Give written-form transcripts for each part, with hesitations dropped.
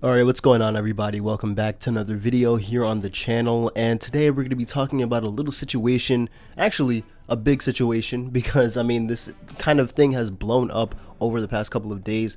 Alright, what's going on everybody? Welcome back to another video here on the channel, and today we're going to be talking about a little situation, actually a big situation, because I mean this kind of thing has blown up over the past couple of days.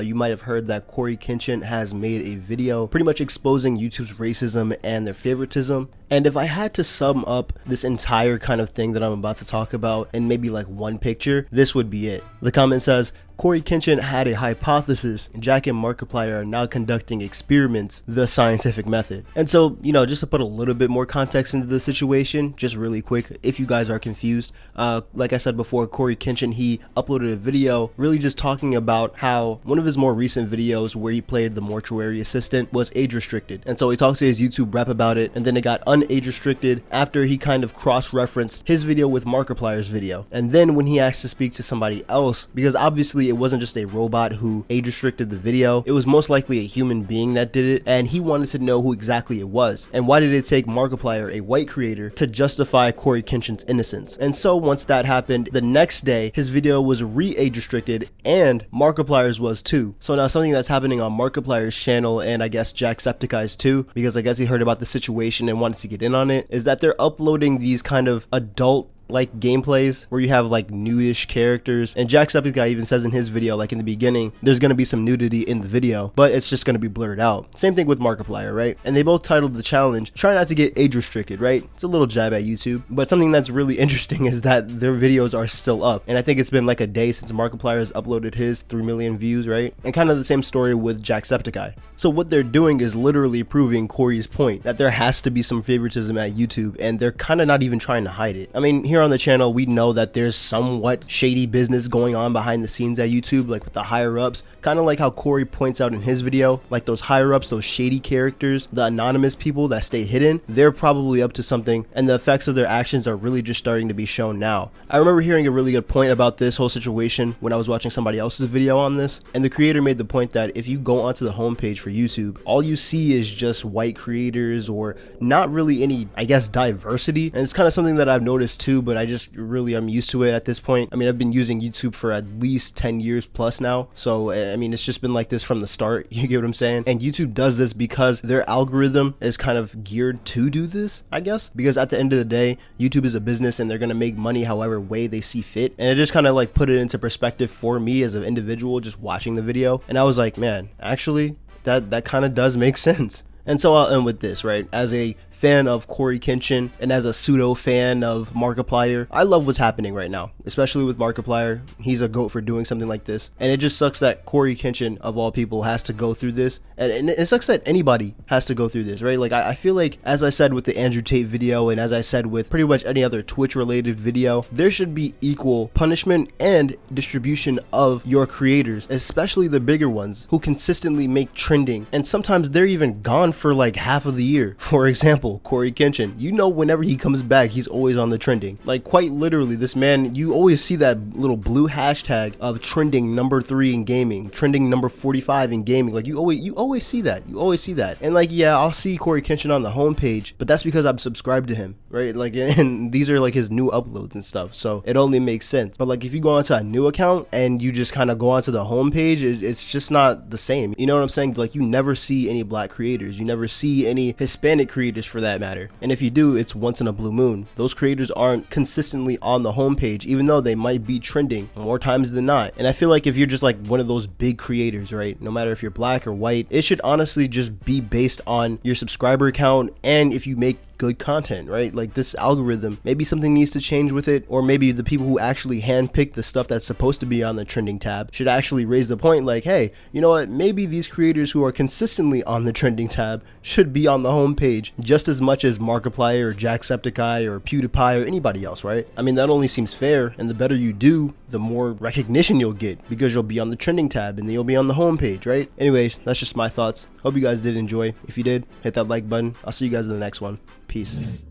You might have heard that Kenshin has made a video pretty much exposing YouTube's racism and their favoritism. And if I had to sum up this entire kind of thing that I'm about to talk about in maybe like one picture, this would be it. The comment says, Kenshin had a hypothesis, Jack and Markiplier are now conducting experiments the scientific method. And so, you know, just to put a little bit more context into the situation, just really quick, if you guys are confused, like I said before, Kenshin, he uploaded a video really just talking about how one of his more recent videos where he played the mortuary assistant was age restricted. And so he talks to his YouTube rep about it, and then it got unage restricted after he kind of cross-referenced his video with Markiplier's video. And then when he asked to speak to somebody else, because obviously it wasn't just a robot who age restricted the video, it was most likely a human being that did it, and he wanted to know who exactly it was. And why did it take Markiplier, a white creator, to justify Kenshin's innocence? And so once that happened, the next day his video was re-age restricted and Markiplier's was too. So now something that's happening on Markiplier's channel, and I guess Jacksepticeye's too, because I guess he heard about the situation and wanted to get in on it, is that they're uploading these kind of adult like gameplays where you have like nudish characters, and Jacksepticeye even says in his video, like in the beginning, there's going to be some nudity in the video, but it's just going to be blurred out. Same thing with Markiplier, right? And they both titled the challenge, try not to get age restricted, right? It's a little jab at YouTube, but something that's really interesting is that their videos are still up, and I think it's been like a day since Markiplier has uploaded his 3 million views, right? And kind of the same story with Jacksepticeye. So what they're doing is literally proving Corey's point that there has to be some favoritism at YouTube, and they're kind of not even trying to hide it. I mean, here on the channel we know that there's somewhat shady business going on behind the scenes at YouTube, like with the higher ups, kind of like how Corey points out in his video, like those higher ups, those shady characters, the anonymous people that stay hidden, they're probably up to something, and the effects of their actions are really just starting to be shown now. I remember hearing a really good point about this whole situation when I was watching somebody else's video on this, and the creator made the point that if you go onto the homepage for YouTube, all you see is just white creators or not really any, I guess, diversity. And it's kind of something that I've noticed too, but I just really I'm used to it at this point. I mean, I've been using YouTube for at least 10 years plus now, so I mean it's just been like this from the start. You get what I'm saying? And YouTube does this because their algorithm is kind of geared to do this, I guess, because at the end of the day YouTube is a business and they're gonna make money however way they see fit. And it just kind of like put it into perspective for me as an individual just watching the video, and I was like, man, actually that kind of does make sense. And so I'll end with this, right? As a fan of Kenshin and as a pseudo fan of Markiplier, I love what's happening right now, especially with Markiplier. He's a goat for doing something like this, and it just sucks that Kenshin of all people has to go through this, and it sucks that anybody has to go through this, right? Like I feel like, as I said with the Andrew Tate video, and as I said with pretty much any other Twitch related video, there should be equal punishment and distribution of your creators, especially the bigger ones who consistently make trending, and sometimes they're even gone for like half of the year. For example, Kenshin, you know, whenever he comes back he's always on the trending, like quite literally. This man, you always see that little blue hashtag of trending number 3 in gaming, trending number 45 in gaming. Like you always see that. And like, yeah, I'll see Kenshin on the homepage, but that's because I'm subscribed to him, right? Like, and these are like his new uploads and stuff, so it only makes sense. But like if you go onto a new account and you just kind of go onto the homepage, it's just not the same. You know what I'm saying? Like you never see any black creators, you never see any Hispanic creators for that matter, and if you do, it's once in a blue moon. Those creators aren't consistently on the homepage, even though they might be trending more times than not. And I feel like if you're just like one of those big creators, right, no matter if you're black or white, it should honestly just be based on your subscriber count and if you make good content, right? Like this algorithm, maybe something needs to change with it, or maybe the people who actually handpick the stuff that's supposed to be on the trending tab should actually raise the point like, hey, you know what, maybe these creators who are consistently on the trending tab should be on the homepage just as much as Markiplier or Jacksepticeye or PewDiePie or anybody else, right? I mean, that only seems fair, and the better you do, the more recognition you'll get because you'll be on the trending tab and then you'll be on the homepage, right? Anyways, that's just my thoughts. Hope you guys did enjoy. If you did, hit that like button. I'll see you guys in the next one. Peace.